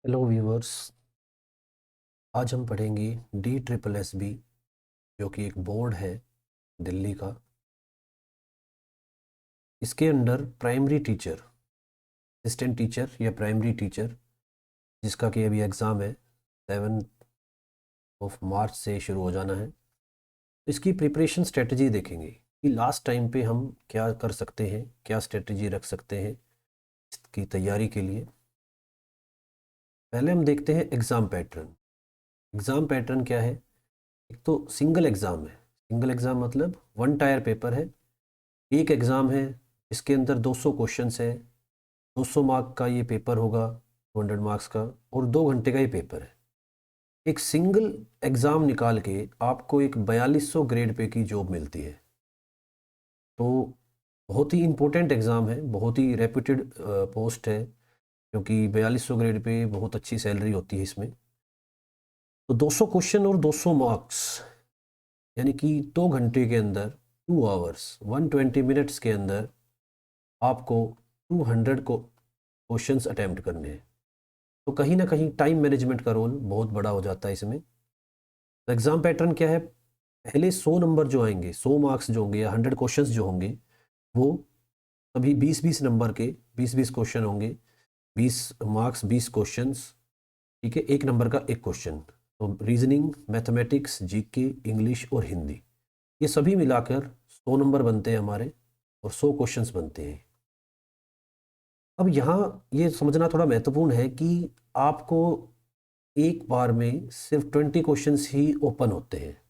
Hello viewers. आज हम पढ़ेंगे DSSB जो कि एक बोर्ड है दिल्ली का। इसके under primary teacher, assistant teacher या प्राइमरी टीचर, जिसका कि अभी एग्ज़ाम है 7 मार्च से शुरू हो जाना है। इसकी प्रिपरेशन स्ट्रेटजी देखेंगे कि लास्ट टाइम पे हम क्या कर सकते हैं, क्या स्ट्रेटजी रख सकते हैं इसकी तैयारी के लिए। पहले हम देखते हैं एग्ज़ाम पैटर्न। एग्ज़ाम पैटर्न क्या है? एक तो सिंगल एग्ज़ाम है। सिंगल एग्ज़ाम मतलब वन टायर पेपर है। एक एग्ज़ाम है, इसके अंदर 200 क्वेश्चंस है, 200 मार्क का ये पेपर होगा, 200 मार्क्स का, और 2 घंटे का ये पेपर है। एक सिंगल एग्ज़ाम निकाल के आपको एक 4200 ग्रेड पे की जॉब मिलती है। तो बहुत ही इम्पोर्टेंट एग्ज़ाम है, बहुत ही रेप्यूटेड पोस्ट है, क्योंकि 4200 ग्रेड पे बहुत अच्छी सैलरी होती है इसमें। तो 200 क्वेश्चन और 200 मार्क्स, यानी कि 2 घंटे के अंदर, 2 आवर्स 120 मिनट्स के अंदर आपको 200 को क्वेश्चंस अटेम्प्ट करने हैं। तो कहीं ना कहीं टाइम मैनेजमेंट का रोल बहुत बड़ा हो जाता है इसमें। तो एग्ज़ाम पैटर्न क्या है? पहले 100 नंबर जो आएंगे, 100 मार्क्स जो होंगे या 100 क्वेश्चंस जो होंगे, वो सभी 20-20 नंबर के 20-20 क्वेश्चन होंगे। 20 मार्क्स, 20 क्वेश्चंस। ठीक है, 1 नंबर का एक क्वेश्चन। तो रीजनिंग, मैथमेटिक्स, जीके, इंग्लिश और हिंदी, ये सभी मिलाकर 100 नंबर बनते हैं हमारे, और 100 क्वेश्चंस बनते हैं। अब यहाँ ये समझना थोड़ा महत्वपूर्ण है कि आपको एक बार में सिर्फ 20 क्वेश्चंस ही ओपन होते हैं,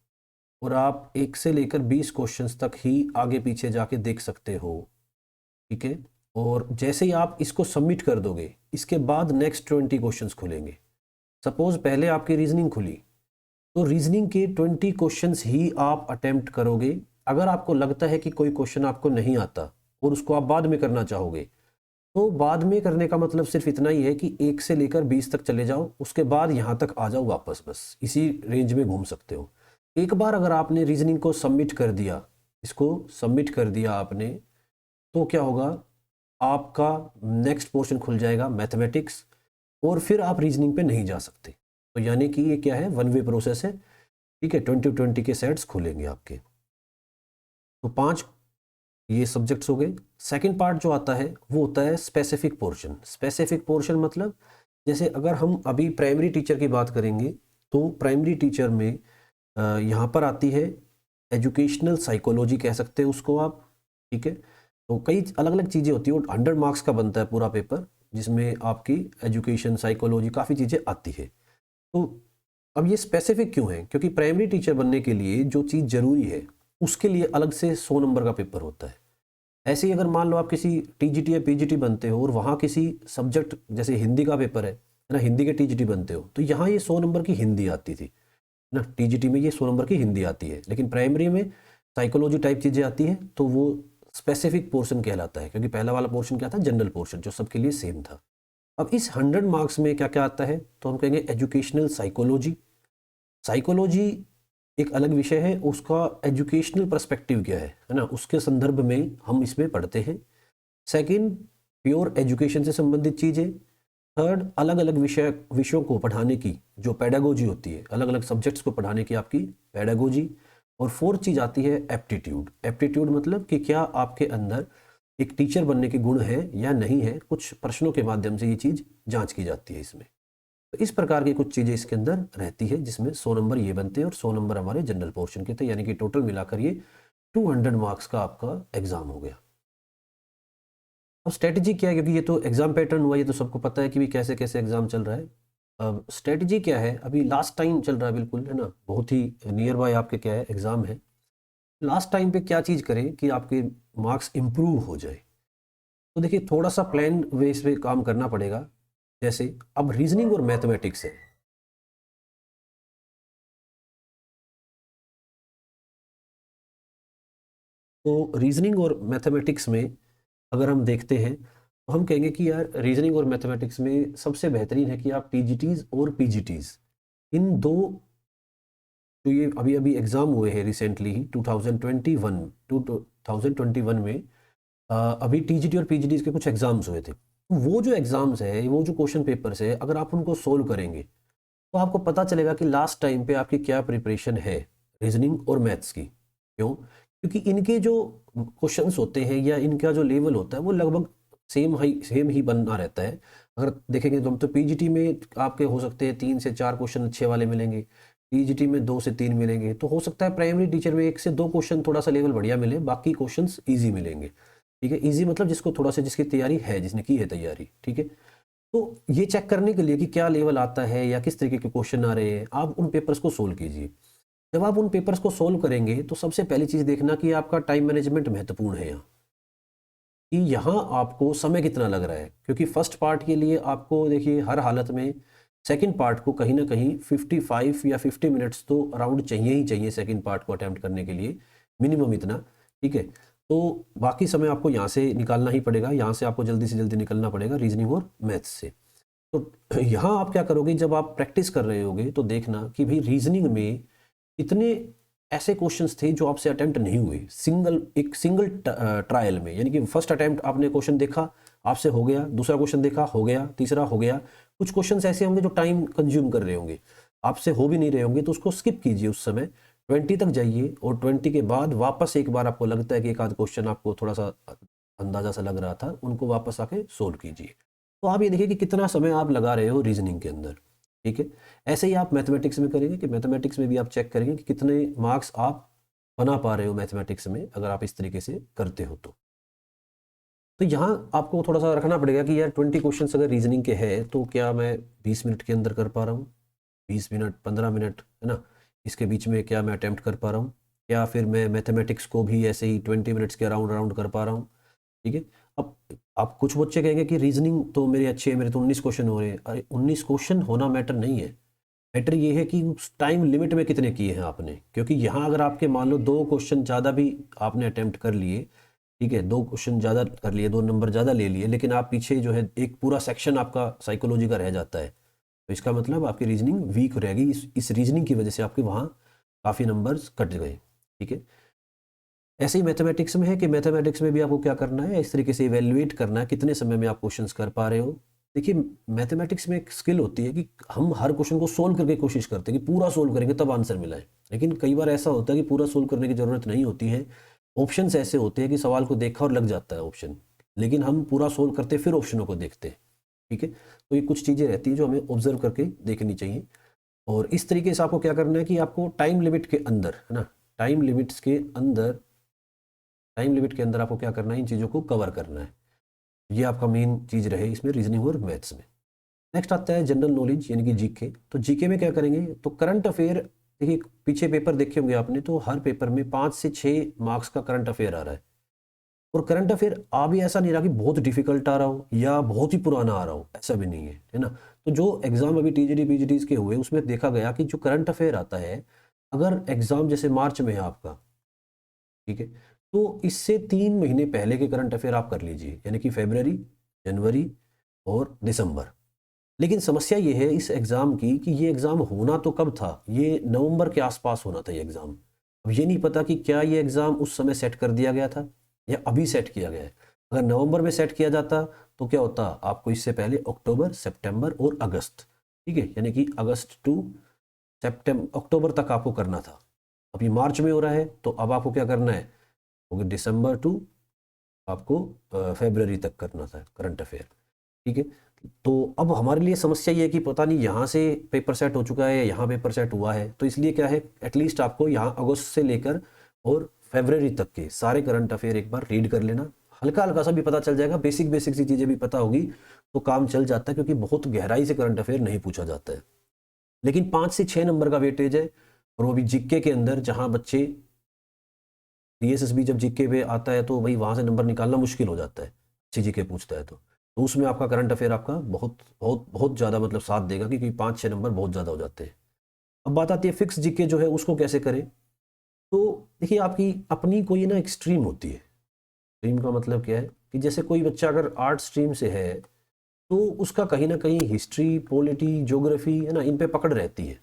और आप 1 से लेकर 20 क्वेश्चंस तक ही आगे पीछे जाके देख सकते हो। ठीक है, और जैसे ही आप इसको सबमिट कर दोगे, इसके बाद नेक्स्ट 20 क्वेश्चंस खुलेंगे। सपोज पहले आपकी रीजनिंग खुली, तो रीजनिंग के 20 क्वेश्चंस ही आप अटेम्प्ट करोगे। अगर आपको लगता है कि कोई क्वेश्चन आपको नहीं आता और उसको आप बाद में करना चाहोगे, तो बाद में करने का मतलब सिर्फ इतना ही है कि 1 से लेकर 20 तक चले जाओ, उसके बाद यहाँ तक आ जाओ वापस, बस इसी रेंज में घूम सकते हो। एक बार अगर आपने रीजनिंग को सबमिट कर दिया, इसको सबमिट कर दिया आपने, तो क्या होगा? आपका नेक्स्ट पोर्शन खुल जाएगा मैथमेटिक्स, और फिर आप रीजनिंग पे नहीं जा सकते। तो यानी कि ये क्या है? वन वे प्रोसेस है। ठीक है, 20-20 के सेट्स खुलेंगे आपके। तो 5 ये सब्जेक्ट्स हो गए। सेकंड पार्ट जो आता है वो होता है स्पेसिफिक पोर्शन। स्पेसिफिक पोर्शन मतलब, जैसे अगर हम अभी प्राइमरी टीचर की बात करेंगे, तो प्राइमरी टीचर में यहाँ पर आती है एजुकेशनल साइकोलॉजी, कह सकते हैं उसको आप। ठीक है, तो कई अलग अलग चीज़ें होती हैं, और 100 मार्क्स का बनता है पूरा पेपर, जिसमें आपकी एजुकेशन, साइकोलॉजी, काफ़ी चीज़ें आती है। तो अब ये स्पेसिफिक क्यों है? क्योंकि प्राइमरी टीचर बनने के लिए जो चीज़ ज़रूरी है, उसके लिए अलग से 100 नंबर का पेपर होता है। ऐसे ही अगर मान लो आप किसी टीजीटी या पीजीटी बनते हो, और वहाँ किसी सब्जेक्ट जैसे हिंदी का पेपर है ना, हिंदी के टीजीटी बनते हो, तो यहाँ ये 100 नंबर की हिंदी आती थी ना, टीजीटी में ये 100 नंबर की हिंदी आती है। लेकिन प्राइमरी में साइकोलॉजी टाइप चीज़ें आती हैं, तो वो स्पेसिफिक पोर्शन कहलाता है, क्योंकि पहला वाला पोर्शन क्या था? जनरल पोर्शन, जो सबके लिए सेम था। अब इस 100 मार्क्स में क्या क्या आता है? तो हम कहेंगे एजुकेशनल साइकोलॉजी। साइकोलॉजी एक अलग विषय है, उसका एजुकेशनल पर्सपेक्टिव क्या है ना, उसके संदर्भ में हम इसमें पढ़ते हैं। सेकंड, प्योर एजुकेशन से संबंधित चीज़ें। थर्ड, अलग अलग विषयों को पढ़ाने की जो पैडागोजी होती है, अलग अलग सब्जेक्ट्स को पढ़ाने की आपकी पैडागोजी। और फोर्थ चीज़ आती है एप्टीट्यूड। एप्टीट्यूड मतलब कि क्या आपके अंदर एक टीचर बनने के गुण है या नहीं है, कुछ प्रश्नों के माध्यम से ये चीज़ जांच की जाती है इसमें। तो इस प्रकार की कुछ चीज़ें इसके अंदर रहती है, जिसमें 100 नंबर ये बनते हैं और 100 नंबर हमारे जनरल पोर्शन के थे, यानी कि टोटल मिलाकर ये 200 मार्क्स का आपका एग्जाम हो गया। अब स्ट्रेटजी क्या है? क्योंकि ये तो एग्जाम पैटर्न हुआ, ये तो सबको पता है कि भी कैसे कैसे एग्जाम चल रहा है। अब स्ट्रेटजी क्या है? अभी लास्ट टाइम चल रहा है, बिल्कुल है ना, बहुत ही नियर बाय आपके क्या है, एग्जाम है। लास्ट टाइम पे क्या चीज़ करें कि आपके मार्क्स इंप्रूव हो जाए? तो देखिए, थोड़ा सा प्लान बेस पे काम करना पड़ेगा। जैसे अब रीजनिंग और मैथमेटिक्स है, तो रीजनिंग और मैथमेटिक्स में अगर हम देखते हैं, तो हम कहेंगे कि यार रीजनिंग और मैथमेटिक्स में सबसे बेहतरीन है कि आप टीजीटीज और पीजीटीज, इन दो, जो ये अभी अभी एग्ज़ाम हुए हैं रिसेंटली ही 2021 में, अभी टीजीटी और पीजीटीज के कुछ एग्ज़ाम्स हुए थे। वो जो एग्ज़ाम्स है, वो जो क्वेश्चन पेपर्स है, अगर आप उनको सोल्व करेंगे तो आपको पता चलेगा कि लास्ट टाइम पे आपकी क्या प्रिपरेशन है रीजनिंग और मैथ्स की। क्यों? क्योंकि इनके जो क्वेश्चंस होते हैं या इनका जो लेवल होता है वो लगभग सेम ही बना रहता है। अगर देखेंगे तो हम तो पीजीटी में आपके हो सकते हैं 3 से 4 क्वेश्चन अच्छे वाले मिलेंगे, पीजीटी में 2 से 3 मिलेंगे, तो हो सकता है प्राइमरी टीचर में 1 से 2 क्वेश्चन थोड़ा सा लेवल बढ़िया मिले, बाकी क्वेश्चंस ईजी मिलेंगे। ठीक है, ईजी मतलब जिसको थोड़ा सा जिसकी तैयारी है, जिसने की है तैयारी। ठीक है, तो ये चेक करने के लिए कि क्या लेवल आता है या किस तरीके के क्वेश्चन आ रहे हैं, आप उन पेपर्स को सोल्व कीजिए। जब आप उन पेपर्स को सोल्व करेंगे तो सबसे पहली चीज़ देखना कि आपका टाइम मैनेजमेंट महत्वपूर्ण है यहाँ, कि यहाँ आपको समय कितना लग रहा है। क्योंकि फर्स्ट पार्ट के लिए आपको देखिए हर हालत में सेकंड पार्ट को कहीं ना कहीं 55 या 50 मिनट्स तो अराउंड चाहिए ही चाहिए सेकंड पार्ट को अटैम्प्ट करने के लिए, मिनिमम इतना। ठीक है, तो बाकी समय आपको यहाँ से निकालना ही पड़ेगा, यहाँ से आपको जल्दी से जल्दी निकलना पड़ेगा रीजनिंग और मैथ्स से। तो यहाँ आप क्या करोगे, जब आप प्रैक्टिस कर रहे होगे तो देखना कि भाई रीजनिंग में इतने ऐसे क्वेश्चंस थे जो आपसे अटेम्प्ट नहीं हुए एक सिंगल ट्रायल में। यानी कि फर्स्ट अटेम्प्ट आपने क्वेश्चन देखा, आपसे हो गया, दूसरा क्वेश्चन देखा, हो गया, तीसरा हो गया। कुछ क्वेश्चंस ऐसे होंगे जो टाइम कंज्यूम कर रहे होंगे, आपसे हो भी नहीं रहे होंगे, तो उसको स्किप कीजिए। उस समय 20 तक जाइए और 20 के बाद वापस एक बार आपको लगता है कि एक आध क्वेश्चन आपको थोड़ा सा अंदाजा सा लग रहा था, उनको वापस आके सोल्व कीजिए। तो आप ये देखिए कि कितना समय आप लगा रहे हो रीजनिंग के अंदर। ठीक है, ऐसे ही आप मैथमेटिक्स में करेंगे कि मैथमेटिक्स में भी आप चेक करेंगे कि कितने मार्क्स आप बना पा रहे हो मैथमेटिक्स में, अगर आप इस तरीके से करते हो तो यहाँ आपको थोड़ा सा रखना पड़ेगा कि यार 20 क्वेश्चंस अगर रीजनिंग के हैं तो क्या मैं 20 मिनट के अंदर कर पा रहा हूँ, 20 मिनट 15 मिनट, है ना, इसके बीच में क्या मैं अटेम्प्ट कर पा रहा हूँ, या फिर मैं मैथमेटिक्स को भी ऐसे ही 20 मिनट्स के अराउंड अराउंड कर पा रहा हूँ। ठीक है, अब आप कुछ बच्चे कहेंगे कि रीजनिंग तो मेरे अच्छे है, मेरे तो 19 क्वेश्चन हो रहे हैं। अरे 19 क्वेश्चन होना मैटर नहीं है, मैटर ये है कि उस टाइम लिमिट में कितने किए हैं आपने। क्योंकि यहाँ अगर आपके मान लो 2 क्वेश्चन ज़्यादा भी आपने अटेम्प्ट कर लिए, ठीक है, 2 क्वेश्चन ज़्यादा कर लिए, 2 नंबर ज़्यादा ले लिए, लेकिन आप पीछे जो है एक पूरा सेक्शन आपका साइकोलॉजी का रह जाता है, तो इसका मतलब आपकी रीजनिंग वीक रहेगी। इस रीजनिंग की वजह से आपके वहाँ काफ़ी नंबर्स कट गए। ठीक है, ऐसे ही मैथमेटिक्स में है कि मैथमेटिक्स में भी आपको क्या करना है, इस तरीके से इवेल्युएट करना है कितने समय में आप क्वेश्चंस कर पा रहे हो। देखिए मैथमेटिक्स में एक स्किल होती है कि हम हर क्वेश्चन को सोल्व करके कोशिश करते हैं कि पूरा सोल्व करेंगे तब आंसर मिला है, लेकिन कई बार ऐसा होता है कि पूरा सोल्व करने की ज़रूरत नहीं होती है। ऑप्शंस ऐसे होते हैं कि सवाल को देखा और लग जाता है ऑप्शन, लेकिन हम पूरा सोल्व करते फिर ऑप्शनों को देखते हैं। ठीक है, तो ये कुछ चीज़ें रहती हैं जो हमें ऑब्जर्व करके देखनी चाहिए। और इस तरीके से आपको क्या करना है कि आपको टाइम लिमिट के अंदर, है ना, टाइम लिमिट के अंदर आपको क्या करना है, इन चीज़ों को कवर करना है। ये आपका मेन चीज़ रहे इसमें रीजनिंग और मैथ्स में। नेक्स्ट आता है जनरल नॉलेज यानी कि जीके। तो जीके में क्या करेंगे, तो करंट अफेयर, देखिए पीछे पेपर देखे होंगे आपने, तो हर पेपर में 5 से 6 मार्क्स का करंट अफेयर आ रहा है। और करंट अफेयर आ भी ऐसा नहीं रहा कि बहुत डिफिकल्ट आ रहा हो या बहुत ही पुराना आ रहा हो, ऐसा भी नहीं है ना। तो जो एग्जाम अभी टीजीटी पीजीटी के हुए उसमें देखा गया कि जो करंट अफेयर आता है, अगर एग्जाम जैसे मार्च में है आपका, ठीक है, तो इससे 3 महीने पहले के करंट अफेयर आप कर लीजिए, यानी कि फरवरी, जनवरी और दिसंबर। लेकिन समस्या ये है इस एग्ज़ाम की कि ये एग्ज़ाम होना तो कब था, ये नवंबर के आसपास होना था ये एग्ज़ाम। अब ये नहीं पता कि क्या ये एग्ज़ाम उस समय सेट कर दिया गया था या अभी सेट किया गया है। अगर नवंबर में सेट किया जाता तो क्या होता, आपको इससे पहले अक्टूबर, सितंबर और अगस्त, ठीक है, यानी कि अगस्त टू सितंबर, अक्टूबर तक आपको करना था। अभी मार्च में हो रहा है तो अब आपको क्या करना है, क्योंकि दिसंबर टू आपको फरवरी तक करना था करंट अफेयर। ठीक है, तो अब हमारे लिए समस्या ये है कि पता नहीं यहाँ से पेपर सेट हो चुका है या यहाँ पेपर सेट हुआ है, तो इसलिए क्या है, एटलीस्ट आपको यहाँ अगस्त से लेकर और फरवरी तक के सारे करंट अफेयर एक बार रीड कर लेना। हल्का हल्का सा भी पता चल जाएगा, बेसिक बेसिक सी चीज़ें भी पता होगी तो काम चल जाता है, क्योंकि बहुत गहराई से करंट अफेयर नहीं पूछा जाता है। लेकिन 5 से 6 नंबर का वेटेज है, और वो भी जीके के अंदर, जहाँ बच्चे डीएसएसबी जब जीके पे आता है तो भाई वहाँ से नंबर निकालना मुश्किल हो जाता है, अच्छी जीके पूछता है तो उसमें आपका करंट अफेयर आपका बहुत बहुत बहुत ज़्यादा मतलब साथ देगा, क्योंकि 5-6 नंबर बहुत ज़्यादा हो जाते हैं। अब बात आती है फिक्स जीके जो है उसको कैसे करें। तो देखिए आपकी अपनी कोई ना एक स्ट्रीम होती है। स्ट्रीम का मतलब क्या है कि जैसे कोई बच्चा अगर आर्ट स्ट्रीम से है तो उसका कहीं ना कहीं हिस्ट्री, पॉलिटी, ज्योग्राफी, है ना, इन पे पकड़ रहती है।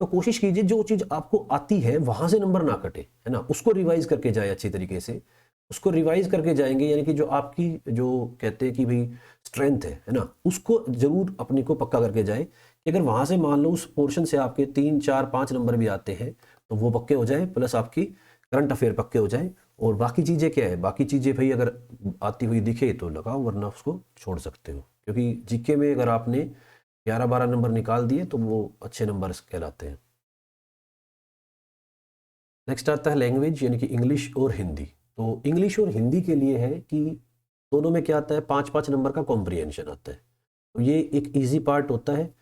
तो कोशिश कीजिए जो चीज़ आपको आती है वहां से नंबर ना कटे, है ना, उसको रिवाइज करके जाए अच्छी तरीके से। उसको रिवाइज करके जाएंगे, यानी कि जो आपकी जो कहते हैं कि भाई स्ट्रेंथ है ना, उसको जरूर अपने को पक्का करके जाए कि अगर वहाँ से मान लो उस पोर्शन से आपके 3 4 5 नंबर भी आते हैं तो वो पक्के हो जाए, प्लस आपकी करंट अफेयर पक्के हो जाए। और बाकी चीज़ें क्या है, बाकी चीज़ें भाई अगर आती हुई दिखे तो लगाओ, वरना उसको छोड़ सकते हो, क्योंकि जीके में अगर आपने 11 12 नंबर निकाल दिए तो वो अच्छे नंबर कहलाते हैं। नेक्स्ट आता है लैंग्वेज, यानी कि इंग्लिश और हिंदी। तो इंग्लिश और हिंदी के लिए है कि दोनों में क्या आता है, 5 5 नंबर का कॉम्प्रिहेंशन आता है, तो ये एक इजी पार्ट होता है।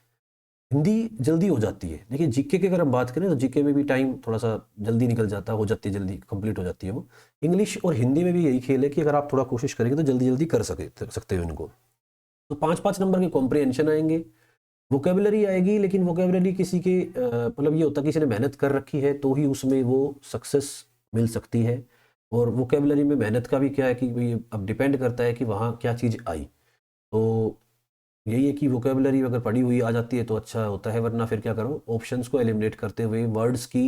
हिंदी जल्दी हो जाती है। देखिए जीके की अगर हम बात करें तो जीके में भी टाइम थोड़ा सा जल्दी निकल जाता है, हो जाती है, जल्दी कंप्लीट हो जाती है वो। इंग्लिश और हिंदी में भी यही खेल है कि अगर आप थोड़ा कोशिश करेंगे तो जल्दी जल्दी कर सकते हो इनको। तो 5 5 नंबर के कॉम्प्रिहेंशन आएंगे, वोकेबलरी आएगी, लेकिन वोकेबलरी किसी के मतलब ये होता है कि किसी ने मेहनत कर रखी है तो ही उसमें वो सक्सेस मिल सकती है। और वोकेबलरी में मेहनत का भी क्या है कि भाई अब डिपेंड करता है कि वहाँ क्या चीज़ आई। तो यही है कि वोकेबलरी अगर पढ़ी हुई आ जाती है तो अच्छा होता है, वरना फिर क्या करो, ऑप्शंस को एलिमिनेट करते हुए वर्ड्स की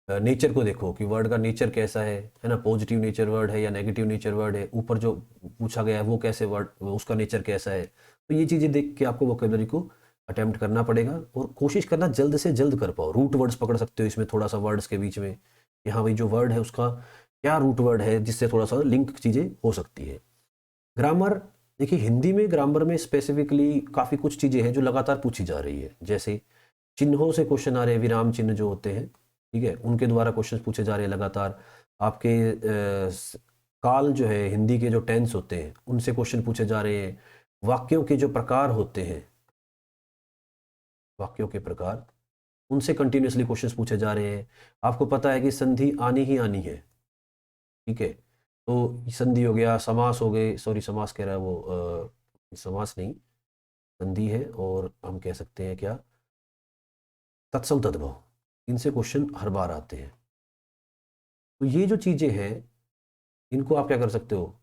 नेचर को देखो कि वर्ड का नेचर कैसा है ना, पॉजिटिव नेचर वर्ड है या नेगेटिव नेचर वर्ड है, ऊपर जो पूछा गया है वो कैसे वर्ड, उसका नेचर कैसा है। तो ये चीज़ें देख के आपको वोकेबलरी को अटेम्प्ट करना पड़ेगा और कोशिश करना जल्द से जल्द कर पाओ। रूट वर्ड्स पकड़ सकते हो इसमें थोड़ा सा वर्ड्स के बीच में, कि हाँ भाई जो वर्ड है उसका क्या रूट वर्ड है, जिससे थोड़ा सा लिंक चीज़ें हो सकती है। ग्रामर, देखिए हिंदी में ग्रामर में स्पेसिफिकली काफ़ी कुछ चीज़ें हैं जो लगातार पूछी जा रही है, जैसे चिन्हों से क्वेश्चन आ रहे हैं, विराम चिन्ह जो होते हैं, ठीक है, उनके द्वारा क्वेश्चन पूछे जा रहे हैं लगातार। आपके काल जो है, हिंदी के जो टेंस होते हैं उनसे क्वेश्चन पूछे जा रहे हैं। वाक्यों के जो प्रकार होते हैं, वाक्यों के प्रकार, उनसे कंटिन्यूसली क्वेश्चंस पूछे जा रहे हैं। आपको पता है कि संधि आनी ही आनी है, ठीक है, तो संधि हो गया, समास हो गए, सॉरी समास कह रहा है वो, समास नहीं, संधि है, और हम कह सकते हैं क्या, तत्सम तद्भव, इनसे क्वेश्चन हर बार आते हैं। तो ये जो चीज़ें हैं इनको आप क्या कर सकते हो,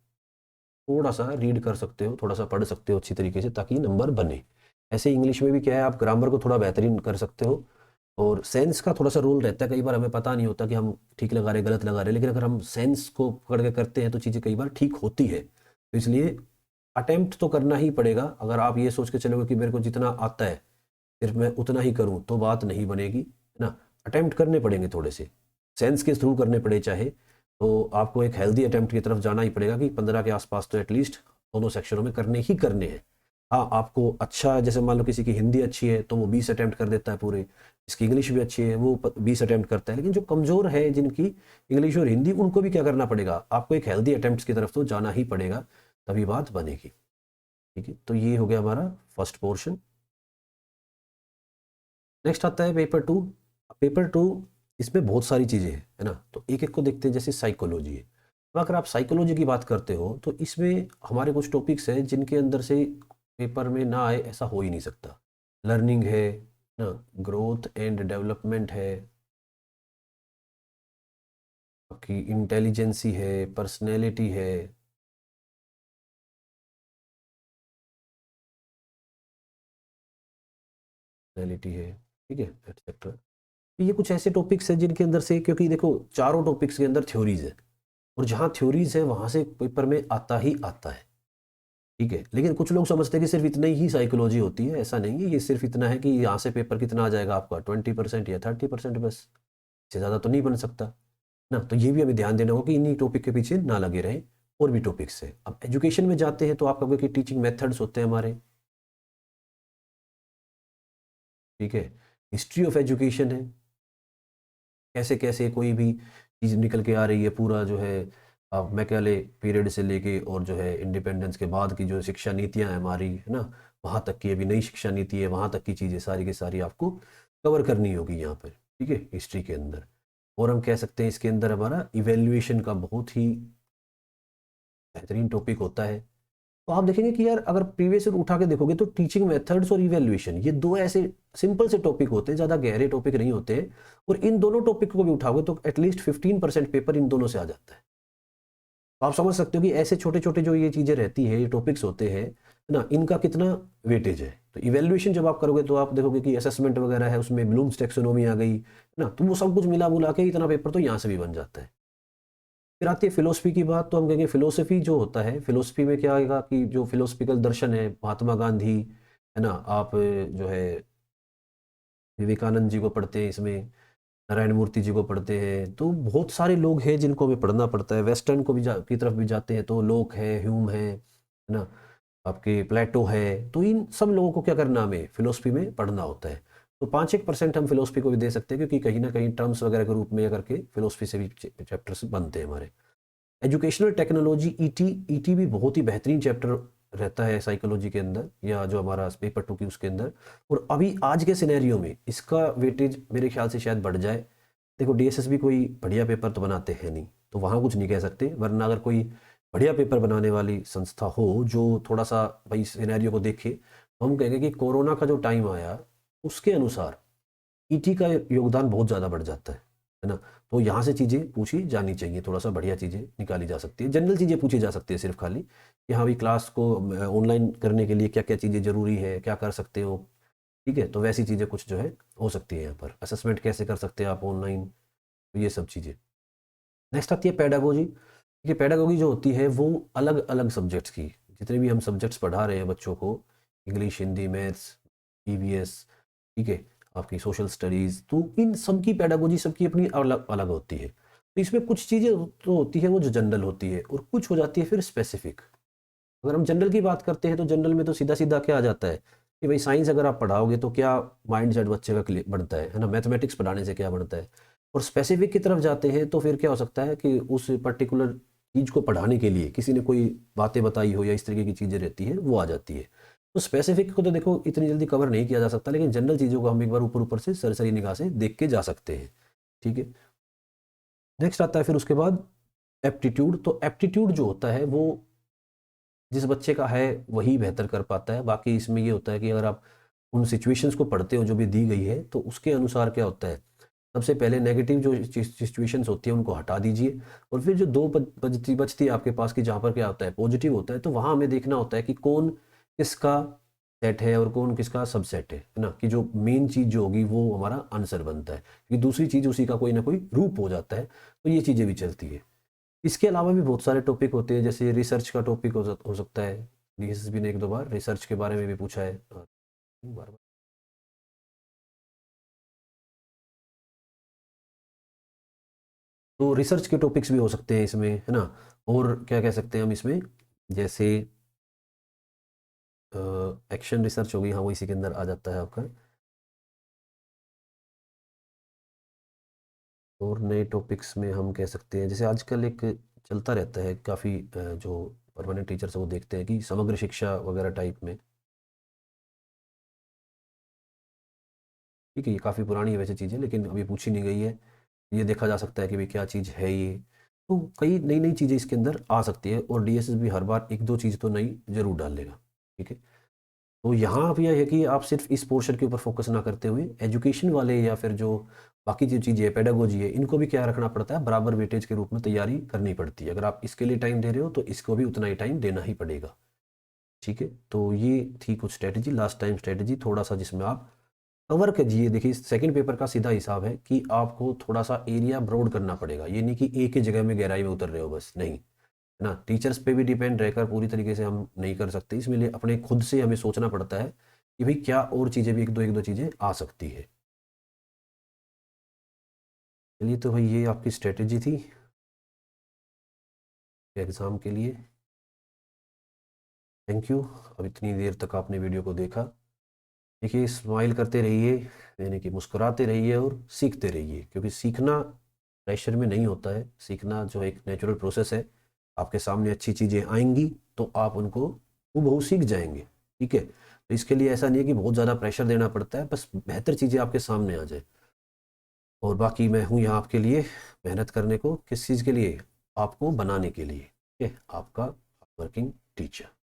थोड़ा सा रीड कर सकते हो, थोड़ा सा पढ़ सकते हो अच्छी तरीके से, ताकि नंबर बने। ऐसे इंग्लिश में भी क्या है, आप ग्रामर को थोड़ा बेहतरीन कर सकते हो, और सेंस का थोड़ा सा रोल रहता है। कई बार हमें पता नहीं होता कि हम ठीक लगा रहे गलत लगा रहे, लेकिन अगर हम सेंस को पकड़ के करते हैं तो चीज़ें कई बार ठीक होती है। तो इसलिए अटेम्प्ट तो करना ही पड़ेगा। अगर आप ये सोच के चलोगे कि मेरे को जितना आता है सिर्फ मैं उतना ही करूं, तो बात नहीं बनेगी, है ना। अटेम्प्ट करने पड़ेंगे थोड़े से, सेंस के थ्रू करने पड़े चाहे, तो आपको एक हेल्दी अटेम्प्ट की तरफ जाना ही पड़ेगा कि 15 के आसपास तो एटलीस्ट दोनों सेक्शनों में करने ही करने हैं। हाँ, आपको अच्छा, जैसे मान लो किसी की हिंदी अच्छी है तो वो 20 अटेम्प्ट कर देता है पूरे, इसकी इंग्लिश भी अच्छी है वो 20 अटेम्प्ट करता है, लेकिन जो कमज़ोर है जिनकी इंग्लिश और हिंदी, उनको भी क्या करना पड़ेगा, आपको एक हेल्दी अटेम्प्ट्स की तरफ तो जाना ही पड़ेगा, तभी बात बनेगी। ठीक है, तो ये हो गया हमारा फर्स्ट पोर्शन। नेक्स्ट आता है पेपर टू। पेपर टू, इसमें बहुत सारी चीज़ें हैं, है ना, तो एक एक को देखते हैं। जैसे साइकोलॉजी है, तो अगर आप साइकोलॉजी की बात करते हो तो इसमें हमारे कुछ टॉपिक्स हैं जिनके अंदर से पेपर में ना आए ऐसा हो ही नहीं सकता। लर्निंग है ना, ग्रोथ एंड डेवलपमेंट है, आपकी इंटेलिजेंसी है, पर्सनैलिटी है, पर्सनैलिटी है, ठीक है, एक्सेट्रा। ये कुछ ऐसे टॉपिक्स हैं जिनके अंदर से, क्योंकि देखो चारों टॉपिक्स के अंदर थ्योरीज है, और जहाँ थ्योरीज है वहाँ से पेपर में आता ही आता है, ठीक है। लेकिन कुछ लोग समझते हैं कि सिर्फ इतनी ही साइकोलॉजी होती है, ऐसा नहीं है। ये सिर्फ इतना है कि यहाँ से पेपर कितना आ जाएगा आपका, 20% या 30% बस, इससे ज़्यादा तो नहीं बन सकता ना। तो ये भी हमें ध्यान देना होगा कि इन्हीं टॉपिक के पीछे ना लगे रहें, और भी टॉपिक्स है। अब एजुकेशन में जाते हैं तो आप कहोगे कि टीचिंग मेथड्स होते हैं हमारे, ठीक है, हिस्ट्री ऑफ एजुकेशन है, कैसे कैसे कोई भी चीज़ निकल के आ रही है, पूरा जो है मैकाले पीरियड से लेके और जो है इंडिपेंडेंस के बाद की जो शिक्षा नीतियां हैं हमारी, है ना, वहाँ तक की अभी नई शिक्षा नीति है, वहाँ तक की चीज़ें सारी की सारी आपको कवर करनी होगी यहाँ पर, ठीक है, हिस्ट्री के अंदर। और हम कह सकते हैं इसके अंदर हमारा इवेल्युएशन का बहुत ही बेहतरीन टॉपिक होता है। तो आप देखेंगे कि यार अगर प्रीवियस ईयर उठा के देखोगे तो टीचिंग मेथड्स और इवैल्यूएशन, ये दो ऐसे सिंपल से टॉपिक होते हैं, ज़्यादा गहरे टॉपिक नहीं होते हैं, और इन दोनों टॉपिक को भी उठाओगे तो एटलीस्ट 15% पेपर इन दोनों से आ जाता है। तो आप समझ सकते हो कि ऐसे छोटे छोटे जो ये चीज़ें रहती है, ये टॉपिक्स होते हैं, है ना, इनका कितना वेटेज है। तो इवैल्यूएशन जब आप करोगे तो आप देखोगे कि असेसमेंट वगैरह है, उसमें ब्लूम्स टैक्सोनॉमी आ गई, है ना, तो वो सब कुछ मिला बुला के इतना पेपर तो यहाँ से भी बन जाता है। फिर आती है फिलोसफी की बात, तो हम कहेंगे फिलोसफी जो होता है, फिलोसफी में क्या आएगा कि जो फिलोसफिकल दर्शन है, महात्मा गांधी है ना, आप जो है विवेकानंद जी को पढ़ते हैं, इसमें नारायण मूर्ति जी को पढ़ते हैं, तो बहुत सारे लोग हैं जिनको हमें पढ़ना पड़ता है। वेस्टर्न को भी की तरफ भी जाते हैं तो लोक है, ह्यूम है ना, आपके प्लेटो है, तो इन सब लोगों को क्या करना, हमें फिलोसफी में पढ़ना होता है। तो 5-1% हम फिलोसफी को भी दे सकते हैं, क्योंकि कहीं ना कहीं टर्म्स वगैरह के रूप में करके फिलोसफी से भी चैप्टर्स बनते हैं हमारे। एजुकेशनल टेक्नोलॉजी ईटी, ईटी भी बहुत ही बेहतरीन चैप्टर रहता है साइकोलॉजी के अंदर, या जो हमारा पेपर 2 की उसके अंदर। और अभी आज के सिनेरियो में इसका वेटेज मेरे ख्याल से शायद बढ़ जाए। देखो डीएसएसबी कोई बढ़िया पेपर तो बनाते हैं नहीं, तो वहाँ कुछ नहीं कह सकते, वरना अगर कोई बढ़िया पेपर बनाने वाली संस्था हो जो थोड़ा सा भाई सिनेरियो को देखे, तो हम कहेंगे कि कोरोना का जो टाइम आया उसके अनुसार ईटी का योगदान बहुत ज़्यादा बढ़ जाता है ना। तो यहाँ से चीज़ें पूछी जानी चाहिए, थोड़ा सा बढ़िया चीज़ें निकाली जा सकती है, जनरल चीज़ें पूछी जा सकती है सिर्फ खाली, कि हाँ भाई क्लास को ऑनलाइन करने के लिए क्या क्या चीज़ें ज़रूरी है, क्या कर सकते हो, ठीक है। तो वैसी चीज़ें कुछ जो है हो सकती है यहाँ पर, असेसमेंट कैसे कर सकते हैं आप ऑनलाइन, तो ये सब चीज़ें। नेक्स्ट आती है पैडागोजी। देखिए पैडागोजी जो होती है वो अलग अलग सब्जेक्ट्स की, जितने भी हम सब्जेक्ट्स पढ़ा रहे हैं बच्चों को, इंग्लिश, हिंदी, मैथ्स, ईवीएस, ठीक है, आपकी सोशल स्टडीज़, तो इन सब की पैडागोजी सबकी अपनी अलग अलग होती है। तो इसमें कुछ चीज़ें तो होती है वो जो जनरल होती है, और कुछ हो जाती है फिर स्पेसिफिक। अगर हम जनरल की बात करते हैं तो जनरल में तो सीधा सीधा क्या आ जाता है कि भाई साइंस अगर आप पढ़ाओगे तो क्या माइंड सेट बच्चे का बनता है ना, मैथमेटिक्स पढ़ाने से क्या बनता है। और स्पेसिफिक की तरफ जाते हैं तो फिर क्या हो सकता है कि उस पर्टिकुलर चीज़ को पढ़ाने के लिए किसी ने कोई बातें बताई हो या इस तरीके की चीज़ें रहती हैं वो आ जाती है। तो स्पेसिफिक को तो देखो इतनी जल्दी कवर नहीं किया जा सकता, लेकिन जनरल चीज़ों को हम एक बार ऊपर ऊपर से सरसरी निगाह से देख के जा सकते हैं, ठीक है। नेक्स्ट आता है फिर उसके बाद एप्टीट्यूड। तो एप्टीट्यूड जो होता है वो जिस बच्चे का है वही बेहतर कर पाता है। बाकी इसमें ये होता है कि अगर आप उन सिचुएशंस को पढ़ते हो जो भी दी गई है, तो उसके अनुसार क्या होता है, सबसे पहले नेगेटिव जो सिचुएशंस होती है उनको हटा दीजिए, और फिर जो दो बचती बचती है आपके पास की जहाँ पर क्या होता है पॉजिटिव होता है, तो वहाँ हमें देखना होता है कि कौन किसका सेट है और कौन किसका सबसेट है ना, कि जो मेन चीज़ जो होगी वो हमारा आंसर बनता है, क्योंकि दूसरी चीज़ उसी का कोई ना कोई रूप हो जाता है। तो ये चीज़ें भी चलती है। इसके अलावा भी बहुत सारे टॉपिक होते हैं, जैसे रिसर्च का टॉपिक हो सकता है। डीएसएसबी ने 1-2 बार रिसर्च के बारे में भी पूछा है, बार बार। तो रिसर्च के टॉपिक्स भी हो सकते हैं इसमें, है ना। और क्या कह सकते हैं हम इसमें, जैसे एक्शन रिसर्च हो गई, हाँ वो इसी के अंदर आ जाता है आपका। और नए टॉपिक्स में हम कह सकते हैं, जैसे आजकल एक चलता रहता है काफ़ी, जो परमानेंट टीचर्स हैं वो देखते हैं कि समग्र शिक्षा वगैरह टाइप में, ठीक है, ये काफ़ी पुरानी है वैसे चीज़ें, लेकिन अभी पूछी नहीं गई है। ये देखा जा सकता है कि भाई क्या चीज़ है ये। तो कई नई नई चीज़ें इसके अंदर आ सकती है, और डीएसएसबी हर बार 1-2 चीज़ तो नई ज़रूर डाल लेगा, ठीक है। तो यहाँ अब यह है कि आप सिर्फ इस पोर्शन के ऊपर फोकस ना करते हुए एजुकेशन वाले या फिर जो बाकी जो चीज़ें है पेडागोजी है, इनको भी क्या रखना पड़ता है, बराबर वेटेज के रूप में तैयारी करनी पड़ती है। अगर आप इसके लिए टाइम दे रहे हो तो इसको भी उतना ही टाइम देना ही पड़ेगा, ठीक है। तो ये थी कुछ स्ट्रेटजी, लास्ट टाइम स्ट्रेटजी थोड़ा सा, जिसमें आप कवर कीजिए। देखिए सेकंड पेपर का सीधा हिसाब है कि आपको थोड़ा सा एरिया ब्रॉड करना पड़ेगा, ये नहीं कि एक ही जगह में गहराई में उतर रहे हो बस, नहीं, है ना। टीचर्स पे भी डिपेंड रहकर पूरी तरीके से हम नहीं कर सकते, इसमें लिए अपने खुद से हमें सोचना पड़ता है कि भाई क्या और चीज़ें भी एक दो चीज़ें आ सकती है। चलिए, तो भाई ये आपकी स्ट्रेटजी थी एग्ज़ाम के लिए। थैंक यू, अब इतनी देर तक आपने वीडियो को देखा। देखिए स्माइल करते रहिए, यानी कि मुस्कुराते रहिए और सीखते रहिए, क्योंकि सीखना प्रेशर में नहीं होता है, सीखना जो एक नेचुरल प्रोसेस है। आपके सामने अच्छी चीज़ें आएंगी तो आप उनको हूबहू सीख जाएंगे, ठीक है। तो इसके लिए ऐसा नहीं है कि बहुत ज़्यादा प्रेशर देना पड़ता है, बस बेहतर चीज़ें आपके सामने आ जाए। और बाकी मैं हूँ यहाँ आपके लिए मेहनत करने को, किस चीज़ के लिए, आपको बनाने के लिए, ठीक है, आपका वर्किंग टीचर।